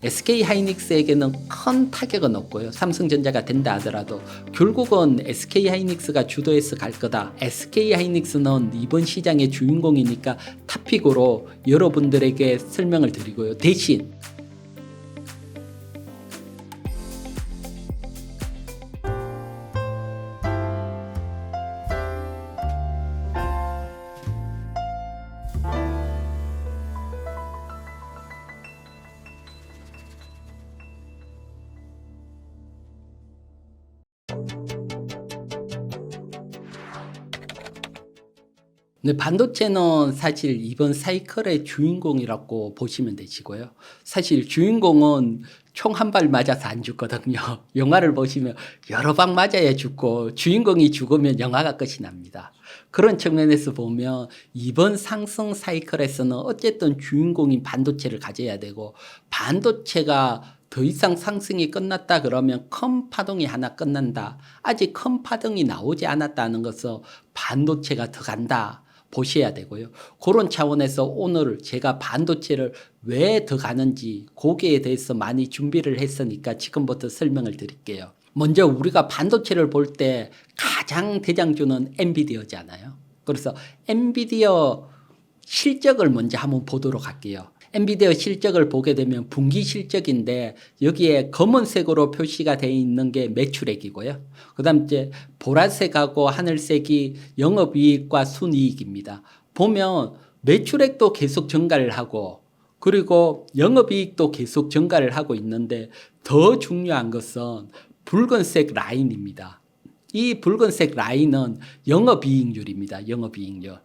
SK 하이닉스에게는 큰 타격은 없고요. 삼성전자가 된다 하더라도 결국은 SK 하이닉스가 주도해서 갈 거다. SK 하이닉스는 이번 시장의 주인공이니까 탑픽으로 여러분들에게 설명을 드리고요. 대신 반도체는 사실 이번 사이클의 주인공이라고 보시면 되시고요. 사실 주인공은 총 한 발 맞아서 안 죽거든요. 영화를 보시면 여러 방 맞아야 죽고 주인공이 죽으면 영화가 끝이 납니다. 그런 측면에서 보면 이번 상승 사이클에서는 어쨌든 주인공인 반도체를 가져야 되고, 반도체가 더 이상 상승이 끝났다 그러면 큰 파동이 하나 끝난다. 아직 큰 파동이 나오지 않았다는 것은 반도체가 더 간다 보셔야 되고요. 그런 차원에서 오늘 제가 반도체를 왜 더 가는지 거기에 대해서 많이 준비를 했으니까 지금부터 설명을 드릴게요. 먼저 우리가 반도체를 볼 때 가장 대장주는 엔비디어잖아요. 그래서 엔비디어 실적을 먼저 한번 보도록 할게요. 엔비디어 실적을 보게 되면 분기 실적인데 여기에 검은색으로 표시가 되어 있는 게 매출액이고요. 그 다음 이제 보라색하고 하늘색이 영업이익과 순이익입니다. 보면 매출액도 계속 증가를 하고 그리고 영업이익도 계속 증가를 하고 있는데 더 중요한 것은 붉은색 라인입니다. 이 붉은색 라인은 영업이익률입니다. 영업이익률.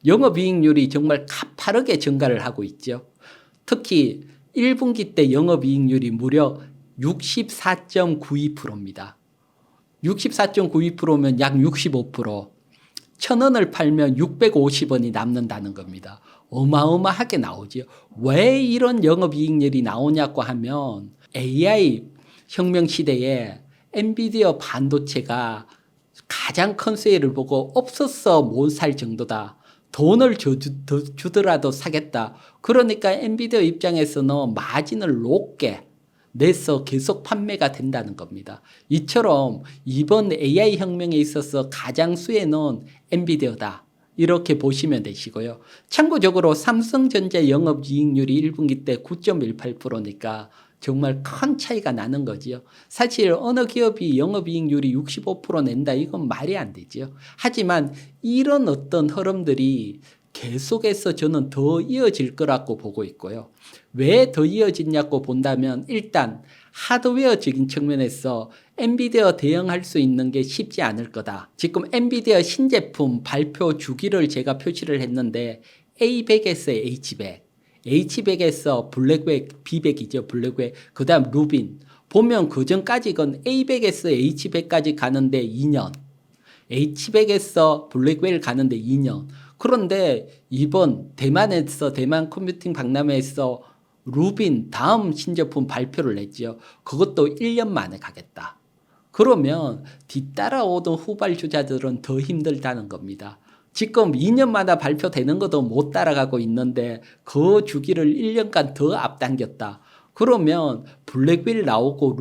영업이익률이 정말 가파르게 증가를 하고 있죠. 특히 1분기 때 영업이익률이 무려 64.92%입니다. 64.92%면 약 65%. 1,000원을 팔면 650원이 남는다는 겁니다. 어마어마하게 나오죠. 왜 이런 영업이익률이 나오냐고 하면 AI 혁명 시대에 엔비디어 반도체가 가장 큰 수혜를 보고 없어서 못 살 정도다. 돈을 주더라도 사겠다. 그러니까 엔비디어 입장에서는 마진을 높게 내서 계속 판매가 된다는 겁니다. 이처럼 이번 AI 혁명에 있어서 가장 수혜는 엔비디어다. 이렇게 보시면 되시고요. 참고적으로 삼성전자 영업이익률이 1분기 때 9.18%니까 정말 큰 차이가 나는 거지요. 사실 어느 기업이 영업이익률이 65% 낸다, 이건 말이 안 되죠. 하지만 이런 어떤 흐름들이 계속해서 저는 더 이어질 거라고 보고 있고요. 왜 더 이어지냐고 본다면 일단 하드웨어적인 측면에서 엔비디어 대응할 수 있는 게 쉽지 않을 거다. 지금 엔비디어 신제품 발표 주기를 제가 표시를 했는데 A100에서 H100, H100에서 블랙백, B100이죠. 블랙백, 그 다음 루빈. 보면 그 전까지는 A100에서 H100까지 가는데 2년, H100에서 블랙벨 가는데 2년. 그런데 이번 대만에서 대만 컴퓨팅 박람회에서 루빈 다음 신제품 발표를 냈죠. 그것도 1년 만에 가겠다. 그러면 뒤따라오던 후발주자들은 더 힘들다는 겁니다. 지금 2년마다 발표되는 것도 못 따라가고 있는데 그 주기를 1년간 더 앞당겼다. 그러면 블랙벨 나오고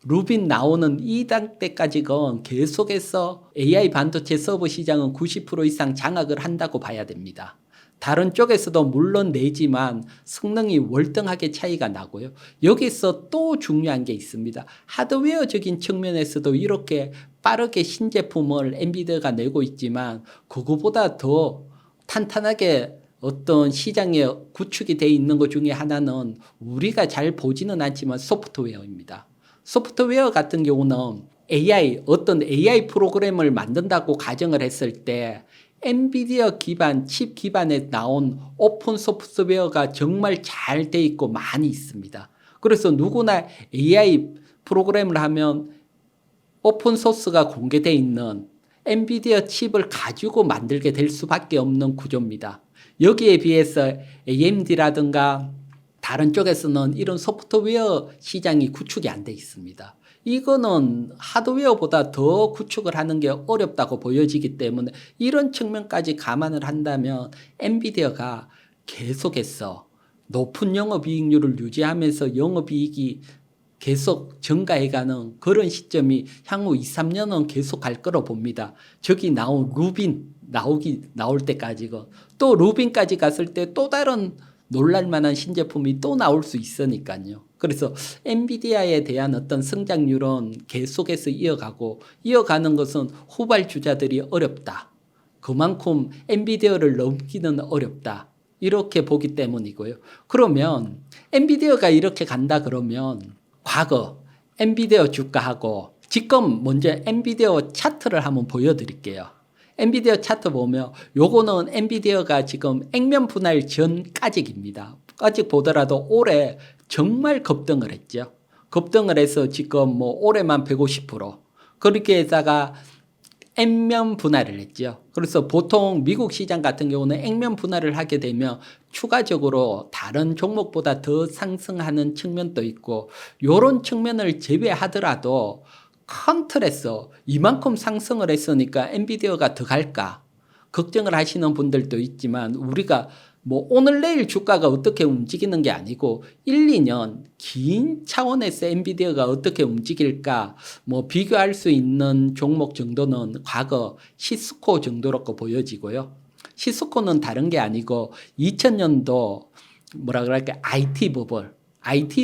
루빈 나오는 이 단계까지는 계속해서 AI 반도체 서버 시장은 90% 이상 장악을 한다고 봐야 됩니다. 다른 쪽에서도 물론 내지만 성능이 월등하게 차이가 나고요. 여기서 또 중요한 게 있습니다. 하드웨어적인 측면에서도 이렇게 빠르게 신제품을 엔비디아가 내고 있지만 그거보다 더 탄탄하게 어떤 시장에 구축이 되어 있는 것 중에 하나는 우리가 잘 보지는 않지만 소프트웨어입니다. 소프트웨어 같은 경우는 어떤 AI 프로그램을 만든다고 가정을 했을 때 엔비디어 기반, 칩 기반에 나온 오픈 소프트웨어가 정말 잘 돼 있고 많이 있습니다. 그래서 누구나 AI 프로그램을 하면 오픈 소스가 공개되어 있는 엔비디어 칩을 가지고 만들게 될 수밖에 없는 구조입니다. 여기에 비해서 AMD라든가 다른 쪽에서는 이런 소프트웨어 시장이 구축이 안 돼 있습니다. 이거는 하드웨어보다 더 구축을 하는 게 어렵다고 보여지기 때문에 이런 측면까지 감안을 한다면 엔비디아가 계속해서 높은 영업이익률을 유지하면서 영업이익이 계속 증가해가는 그런 시점이 향후 2, 3년은 계속 갈 거로 봅니다. 저기 나온 루빈 나올 때까지고 또 루빈까지 갔을 때 또 다른 놀랄만한 신제품이 또 나올 수 있으니까요. 그래서 엔비디아에 대한 어떤 성장률은 계속해서 이어가는 것은 후발주자들이 어렵다. 그만큼 엔비디아를 넘기는 어렵다. 이렇게 보기 때문이고요. 그러면 엔비디아가 이렇게 간다 그러면 과거 엔비디아 주가하고 지금 먼저 엔비디아 차트를 한번 보여드릴게요. 엔비디아 차트 보면 요거는 엔비디아가 지금 액면 분할 전까지입니다. 아직 보더라도 올해 정말 급등을 했죠. 급등을 해서 지금 뭐 올해만 150% 그렇게 해다가 액면 분할을 했죠. 그래서 보통 미국 시장 같은 경우는 액면 분할을 하게 되면 추가적으로 다른 종목보다 더 상승하는 측면도 있고 이런 측면을 제외하더라도 큰 틀에서 이만큼 상승을 했으니까 엔비디아가 더 갈까 걱정을 하시는 분들도 있지만 우리가 뭐 오늘 내일 주가가 어떻게 움직이는 게 아니고 1, 2년 긴 차원에서 엔비디아가 어떻게 움직일까 뭐 비교할 수 있는 종목 정도는 과거 시스코 정도로 보여지고요. 시스코는 다른 게 아니고 2000년도 뭐라 그럴까 IT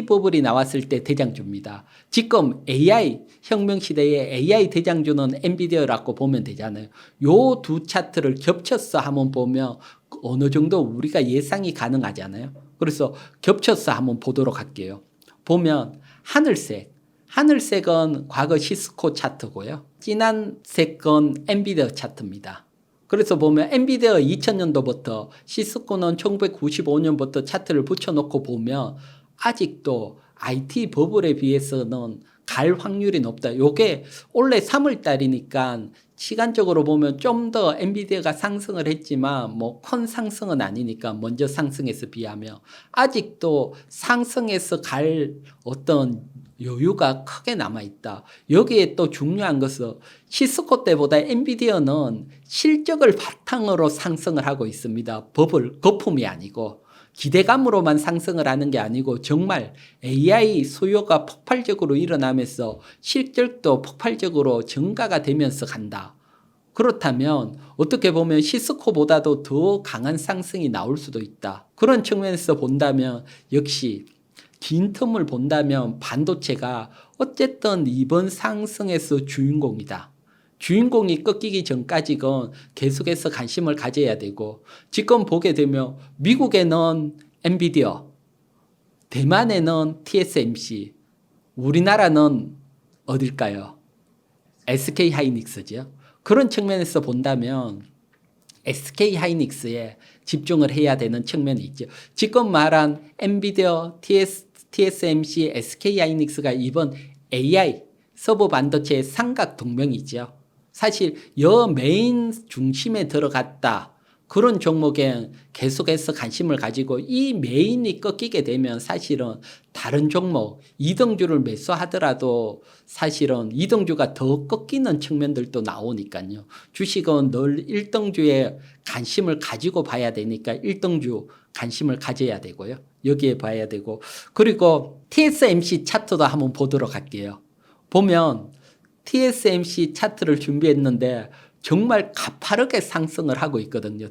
버블이 나왔을 때 대장주입니다. 지금 AI 혁명 시대에 AI 대장주는 엔비디아라고 보면 되잖아요. 요 두 차트를 겹쳐서 한번 보면 어느 정도 우리가 예상이 가능하잖아요. 그래서 겹쳐서 한번 보도록 할게요. 보면 하늘색은 과거 시스코 차트고요. 진한색은 엔비디아 차트입니다. 그래서 보면 엔비디아 2000년도부터 시스코는 1995년부터 차트를 붙여놓고 보면 아직도 IT 버블에 비해서는 갈 확률이 높다. 요게 올해 3월 달이니까 시간적으로 보면 좀 더 엔비디아가 상승을 했지만 뭐 큰 상승은 아니니까 먼저 상승해서 비하면 아직도 상승해서 갈 어떤 여유가 크게 남아있다. 여기에 또 중요한 것은 시스코 때보다 엔비디아는 실적을 바탕으로 상승을 하고 있습니다. 거품이 아니고. 기대감으로만 상승을 하는 게 아니고 정말 AI 수요가 폭발적으로 일어나면서 실적도 폭발적으로 증가가 되면서 간다. 그렇다면 어떻게 보면 시스코보다도 더 강한 상승이 나올 수도 있다. 그런 측면에서 본다면 역시 긴 텀을 본다면 반도체가 어쨌든 이번 상승에서 주인공이다. 주인공이 꺾이기 전까지는 계속해서 관심을 가져야 되고 지금 보게 되면 미국에는 엔비디아, 대만에는 TSMC, 우리나라는 어딜까요? SK 하이닉스죠. 그런 측면에서 본다면 SK 하이닉스에 집중을 해야 되는 측면이 있죠. 지금 말한 엔비디아, TSMC, SK 하이닉스가 이번 AI 서버 반도체의 삼각 동맹이죠. 사실 여 메인 중심에 들어갔다. 그런 종목에 계속해서 관심을 가지고 이 메인이 꺾이게 되면 사실은 다른 종목 이등주를 매수하더라도 사실은 이등주가 더 꺾이는 측면들도 나오니까요. 주식은 늘 1등주에 관심을 가지고 봐야 되니까 1등주 관심을 가져야 되고요. 여기에 봐야 되고 그리고 TSMC 차트도 한번 보도록 할게요. 보면 TSMC 차트를 준비했는데 정말 가파르게 상승을 하고 있거든요.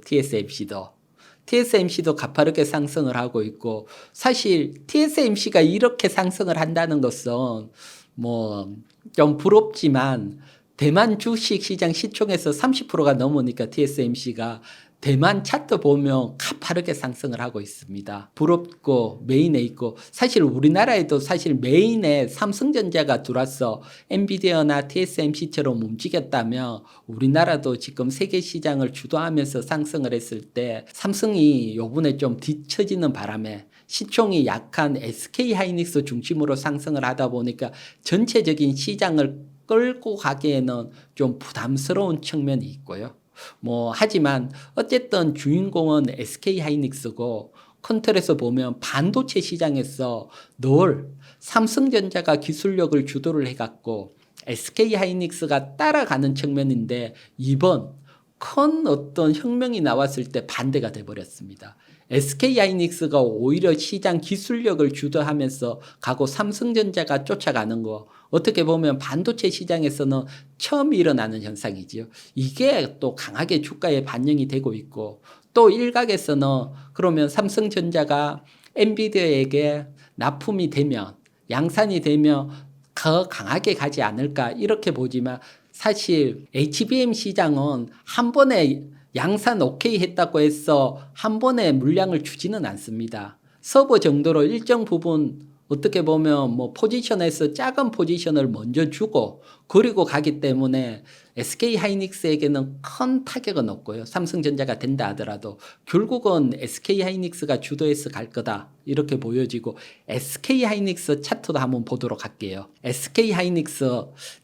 TSMC도 가파르게 상승을 하고 있고 사실 TSMC가 이렇게 상승을 한다는 것은 뭐 좀 부럽지만 대만 주식 시장 시총에서 30%가 넘으니까 TSMC가 대만 차트 보면 가파르게 상승을 하고 있습니다. 부럽고 메인에 있고 사실 우리나라에도 사실 메인에 삼성전자가 들어와서 엔비디아나 TSMC처럼 움직였다면 우리나라도 지금 세계 시장을 주도하면서 상승을 했을 때 삼성이 요번에 좀 뒤처지는 바람에 시총이 약한 SK 하이닉스 중심으로 상승을 하다 보니까 전체적인 시장을 끌고 가기에는 좀 부담스러운 측면이 있고요. 뭐 하지만 어쨌든 주인공은 SK 하이닉스고 큰 틀에서 보면 반도체 시장에서 늘 삼성전자가 기술력을 주도를 해갖고 SK 하이닉스가 따라가는 측면인데 이번 큰 어떤 혁명이 나왔을 때 반대가 돼버렸습니다. SK하이닉스가 오히려 시장 기술력을 주도하면서 가고 삼성전자가 쫓아가는 거 어떻게 보면 반도체 시장에서는 처음 일어나는 현상이지요. 이게 또 강하게 주가에 반영이 되고 있고 또 일각에서는 그러면 삼성전자가 엔비디아에게 납품이 되면 양산이 되면 더 강하게 가지 않을까 이렇게 보지만 사실 HBM 시장은 한 번에 양산 오케이 했다고 해서 한 번에 물량을 주지는 않습니다. 서버 정도로 일정 부분 어떻게 보면 뭐 포지션에서 작은 포지션을 먼저 주고 그리고 가기 때문에 SK하이닉스에게는 큰 타격은 없고요. 삼성전자가 된다 하더라도 결국은 SK하이닉스가 주도해서 갈 거다 이렇게 보여지고 SK하이닉스 차트도 한번 보도록 할게요. SK하이닉스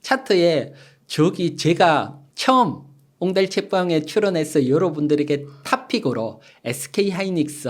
차트에 저기 제가 처음 옹달 책방에 출연해서 여러분들에게 탑픽으로 SK하이닉스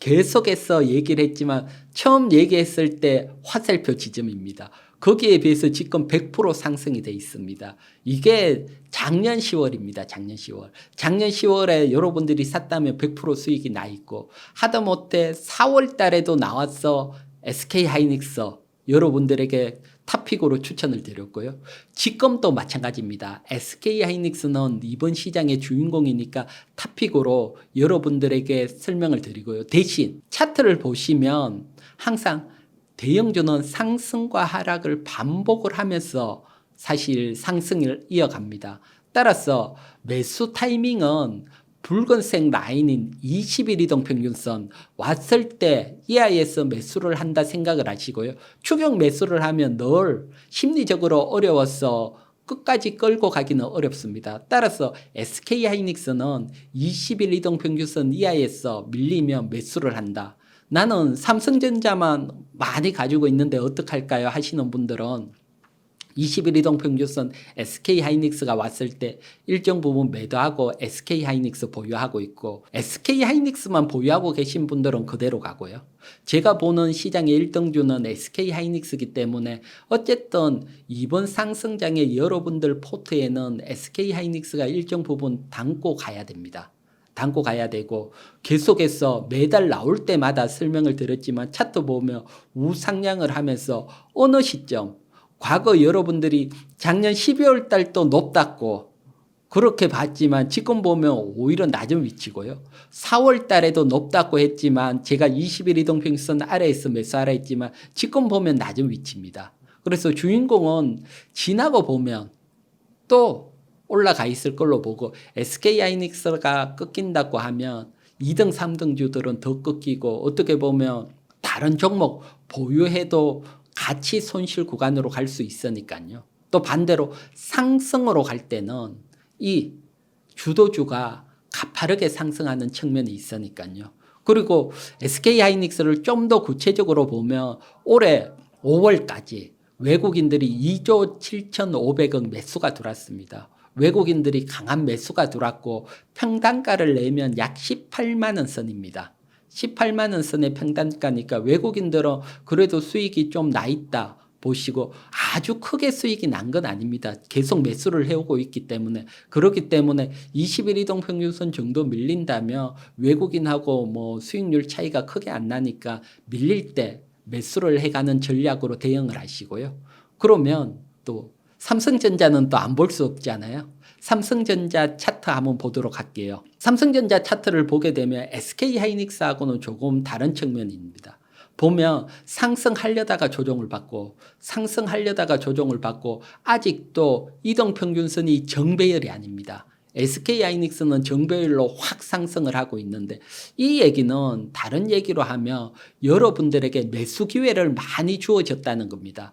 계속해서 얘기를 했지만 처음 얘기했을 때 화살표 지점입니다. 거기에 비해서 지금 100% 상승이 돼 있습니다. 이게 작년 10월입니다. 작년 10월. 작년 10월에 여러분들이 샀다면 100% 수익이 나 있고 하다못해 4월 달에도 나와서 SK하이닉스 여러분들에게 탑픽으로 추천을 드렸고요. 지금도 마찬가지입니다. SK하이닉스는 이번 시장의 주인공이니까 탑픽으로 여러분들에게 설명을 드리고요. 대신 차트를 보시면 항상 대형주는 상승과 하락을 반복을 하면서 사실 상승을 이어갑니다. 따라서 매수 타이밍은 붉은색 라인인 20일 이동평균선 왔을 때 이하에서 매수를 한다 생각을 하시고요. 추격 매수를 하면 늘 심리적으로 어려워서 끝까지 끌고 가기는 어렵습니다. 따라서 SK하이닉스는 20일 이동평균선 이하에서 밀리면 매수를 한다. 나는 삼성전자만 많이 가지고 있는데 어떡할까요? 하시는 분들은 20일 이동평균선 SK하이닉스가 왔을 때 일정 부분 매도하고 SK하이닉스 보유하고 있고 SK하이닉스만 보유하고 계신 분들은 그대로 가고요. 제가 보는 시장의 1등주는 SK하이닉스이기 때문에 어쨌든 이번 상승장의 여러분들 포트에는 SK하이닉스가 일정 부분 담고 가야 됩니다. 담고 가야 되고 계속해서 매달 나올 때마다 설명을 드렸지만 차트 보면 우상향을 하면서 어느 시점 과거 여러분들이 작년 12월 달도 높다고 그렇게 봤지만 지금 보면 오히려 낮은 위치고요. 4월 달에도 높다고 했지만 제가 20일 이동평균선 아래에서 매수하라 했지만 지금 보면 낮은 위치입니다. 그래서 주인공은 지나고 보면 또 올라가 있을 걸로 보고 SK하이닉스가 꺾인다고 하면 2등, 3등 주들은 더 꺾이고 어떻게 보면 다른 종목 보유해도 같이 손실 구간으로 갈 수 있으니까요. 또 반대로 상승으로 갈 때는 이 주도주가 가파르게 상승하는 측면이 있으니까요. 그리고 SK하이닉스를 좀 더 구체적으로 보면 올해 5월까지 외국인들이 2조 7,500억 매수가 들어왔습니다. 외국인들이 강한 매수가 들어왔고 평단가를 내면 약 18만 원 선입니다. 18만 원 선의 평단가니까 외국인들은 그래도 수익이 좀 나 있다 보시고 아주 크게 수익이 난 건 아닙니다. 계속 매수를 해오고 있기 때문에 그렇기 때문에 20일 이동평균선 정도 밀린다면 외국인하고 뭐 수익률 차이가 크게 안 나니까 밀릴 때 매수를 해가는 전략으로 대응을 하시고요. 그러면 또 삼성전자는 또 안 볼 수 없잖아요. 삼성전자 차트 한번 보도록 할게요. 삼성전자 차트를 보게 되면 SK하이닉스하고는 조금 다른 측면입니다. 보면 상승하려다가 조정을 받고 상승하려다가 조정을 받고 아직도 이동평균선이 정배열이 아닙니다. SK하이닉스는 정배열로 확 상승을 하고 있는데 이 얘기는 다른 얘기로 하면 여러분들에게 매수 기회를 많이 주어졌다는 겁니다.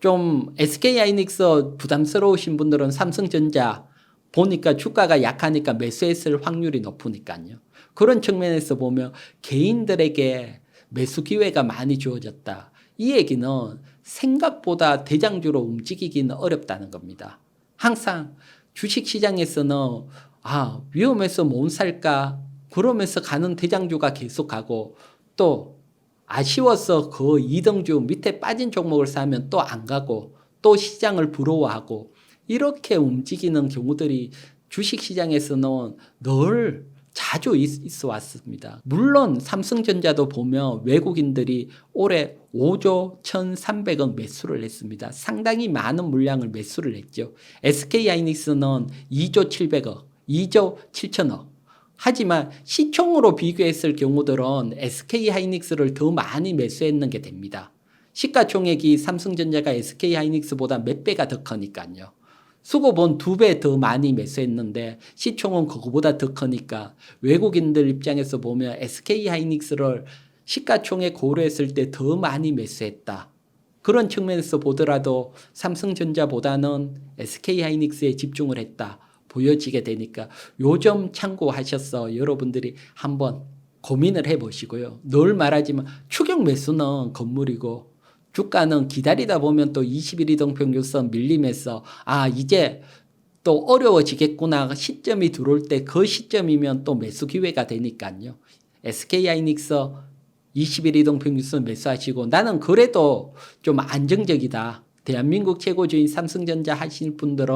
좀 SK하이닉스 부담스러우신 분들은 삼성전자 보니까 주가가 약하니까 매수했을 확률이 높으니까요. 그런 측면에서 보면 개인들에게 매수 기회가 많이 주어졌다. 이 얘기는 생각보다 대장주로 움직이기는 어렵다는 겁니다. 항상 주식시장에서는 위험해서 못 살까 그러면서 가는 대장주가 계속 가고 또 아쉬워서 그 2등주 밑에 빠진 종목을 사면 또 안 가고 또 시장을 부러워하고 이렇게 움직이는 경우들이 주식시장에서는 늘 자주 있어 왔습니다. 물론 삼성전자도 보면 외국인들이 올해 5조 1,300억 매수를 했습니다. 상당히 많은 물량을 매수를 했죠. SK하이닉스는 2조 700억, 2조 7천억. 하지만 시총으로 비교했을 경우들은 SK하이닉스를 더 많이 매수했는 게 됩니다. 시가총액이 삼성전자가 SK하이닉스보다 몇 배가 더 크니까요. 수급은 2배 더 많이 매수했는데 시총은 그거보다 더 크니까 외국인들 입장에서 보면 SK하이닉스를 시가총액 고려했을 때 더 많이 매수했다. 그런 측면에서 보더라도 삼성전자보다는 SK하이닉스에 집중을 했다. 보여지게 되니까 요점 참고하셔서 여러분들이 한번 고민을 해보시고요. 늘 말하지만 추격 매수는 건물이고 주가는 기다리다 보면 또 21 이동평균선 밀리면서 이제 또 어려워지겠구나 시점이 들어올 때 그 시점이면 또 매수 기회가 되니까요. SK하이닉스 21 이동평균선 매수하시고 나는 그래도 좀 안정적이다. 대한민국 최고주인 삼성전자 하시는 분들은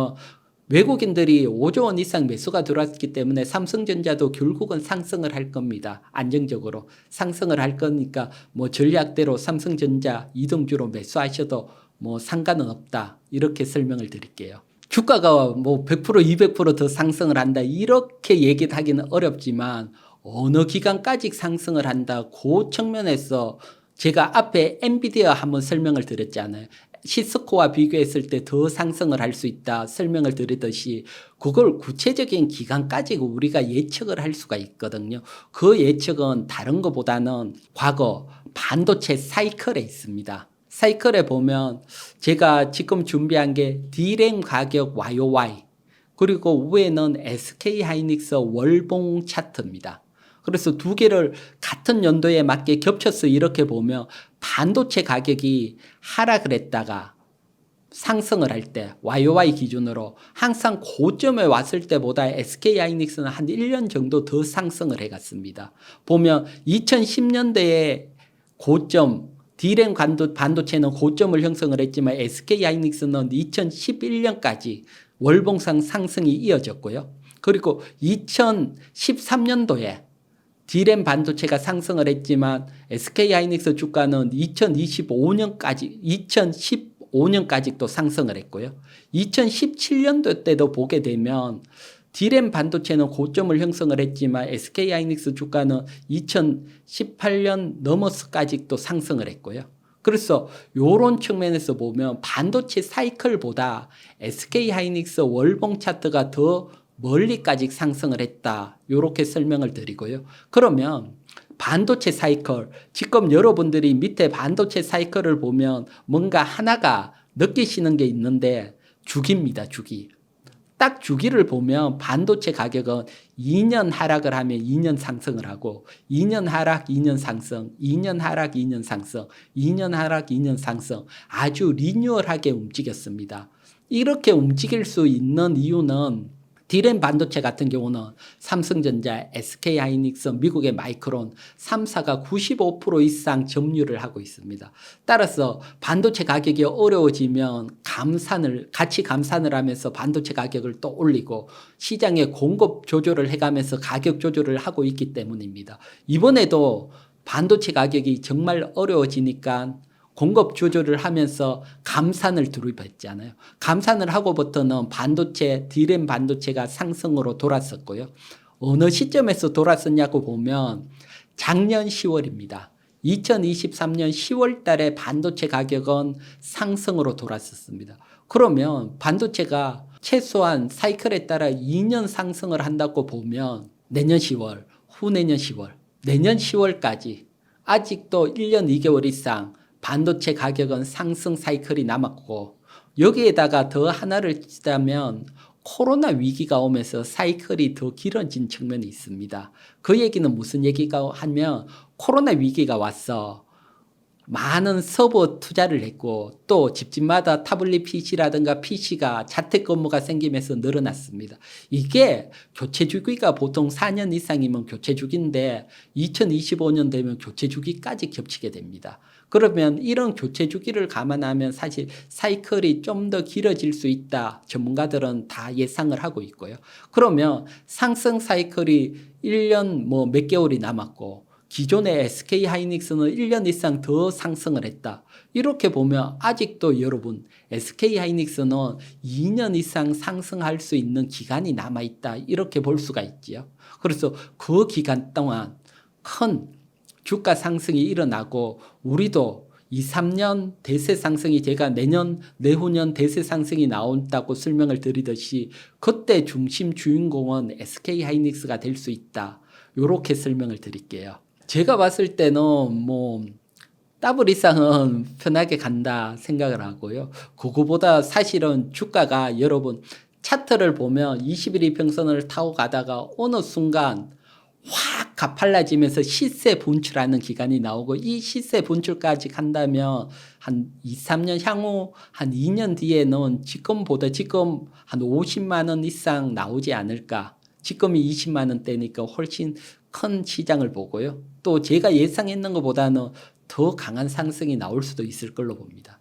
외국인들이 5조 원 이상 매수가 들어왔기 때문에 삼성전자도 결국은 상승을 할 겁니다. 안정적으로 상승을 할 거니까 뭐 전략대로 삼성전자 이동주로 매수하셔도 뭐 상관은 없다. 이렇게 설명을 드릴게요. 주가가 뭐 100% 200% 더 상승을 한다. 이렇게 얘기를 하기는 어렵지만 어느 기간까지 상승을 한다. 그 측면에서 제가 앞에 엔비디아 한번 설명을 드렸잖아요. 시스코와 비교했을 때 더 상승을 할 수 있다 설명을 드리듯이 그걸 구체적인 기간까지 우리가 예측을 할 수가 있거든요. 그 예측은 다른 것보다는 과거 반도체 사이클에 있습니다. 사이클에 보면 제가 지금 준비한 게 D램 가격 YOY 그리고 위에는 SK하이닉스 월봉 차트입니다. 그래서 두 개를 같은 연도에 맞게 겹쳐서 이렇게 보면 반도체 가격이 하락을 했다가 상승을 할 때 YOY 기준으로 항상 고점에 왔을 때보다 SK하이닉스는 한 1년 정도 더 상승을 해갔습니다. 보면 2010년대에 고점 D램 반도체는 고점을 형성을 했지만 SK하이닉스는 2011년까지 월봉상 상승이 이어졌고요. 그리고 2013년도에 D램 반도체가 상승을 했지만 SK하이닉스 주가는 2015년까지 또 상승을 했고요. 2017년도 때도 보게 되면 D램 반도체는 고점을 형성을 했지만 SK하이닉스 주가는 2018년 넘어서까지 또 상승을 했고요. 그래서 이런 측면에서 보면 반도체 사이클보다 SK하이닉스 월봉 차트가 더 멀리까지 상승을 했다. 이렇게 설명을 드리고요. 그러면 반도체 사이클, 지금 여러분들이 밑에 반도체 사이클을 보면 뭔가 하나가 느끼시는 게 있는데 주기입니다. 주기. 딱 주기를 보면 반도체 가격은 2년 하락을 하면 2년 상승을 하고 2년 하락, 2년 상승, 2년 하락, 2년 상승, 2년 하락, 2년 상승 아주 리니어하게 움직였습니다. 이렇게 움직일 수 있는 이유는 D램 반도체 같은 경우는 삼성전자, SK하이닉스, 미국의 마이크론 3사가 95% 이상 점유를 하고 있습니다. 따라서 반도체 가격이 어려워지면 같이 감산을 하면서 반도체 가격을 또 올리고 시장에 공급 조절을 해가면서 가격 조절을 하고 있기 때문입니다. 이번에도 반도체 가격이 정말 어려워지니까 공급 조절을 하면서 감산을 들이댔잖아요. 감산을 하고부터는 D램 반도체가 상승으로 돌았었고요. 어느 시점에서 돌았었냐고 보면 작년 10월입니다. 2023년 10월 달에 반도체 가격은 상승으로 돌았었습니다. 그러면 반도체가 최소한 사이클에 따라 2년 상승을 한다고 보면 내년 10월, 후내년 10월, 내년 10월까지 아직도 1년 2개월 이상 반도체 가격은 상승 사이클이 남았고 여기에다가 더 하나를 치자면 코로나 위기가 오면서 사이클이 더 길어진 측면이 있습니다. 그 얘기는 무슨 얘기가 하면 코로나 위기가 왔어. 많은 서버 투자를 했고 또 집집마다 타블릿 PC라든가 PC가 자택근무가 생기면서 늘어났습니다. 이게 교체 주기가 보통 4년 이상이면 교체 주기인데 2025년 되면 교체 주기까지 겹치게 됩니다. 그러면 이런 교체 주기를 감안하면 사실 사이클이 좀 더 길어질 수 있다. 전문가들은 다 예상을 하고 있고요. 그러면 상승 사이클이 1년 뭐 몇 개월이 남았고 기존의 SK 하이닉스는 1년 이상 더 상승을 했다. 이렇게 보면 아직도 여러분 SK 하이닉스는 2년 이상 상승할 수 있는 기간이 남아있다. 이렇게 볼 수가 있지요. 그래서 그 기간 동안 큰 주가 상승이 일어나고 우리도 2, 3년 대세 상승이 제가 내년, 내후년 대세 상승이 나온다고 설명을 드리듯이 그때 중심 주인공은 SK 하이닉스가 될 수 있다. 이렇게 설명을 드릴게요. 제가 봤을 때는 뭐 더블 이상은 편하게 간다 생각을 하고요. 그거보다 사실은 주가가 여러분 차트를 보면 21 이평선을 타고 가다가 어느 순간 확 가팔라지면서 시세 분출하는 기간이 나오고 이 시세 분출까지 간다면 한 2, 3년 향후 한 2년 뒤에는 지금보다 지금 한 50만 원 이상 나오지 않을까. 지금이 20만 원대니까 훨씬 큰 시장을 보고요. 또 제가 예상했는 것보다는 더 강한 상승이 나올 수도 있을 걸로 봅니다.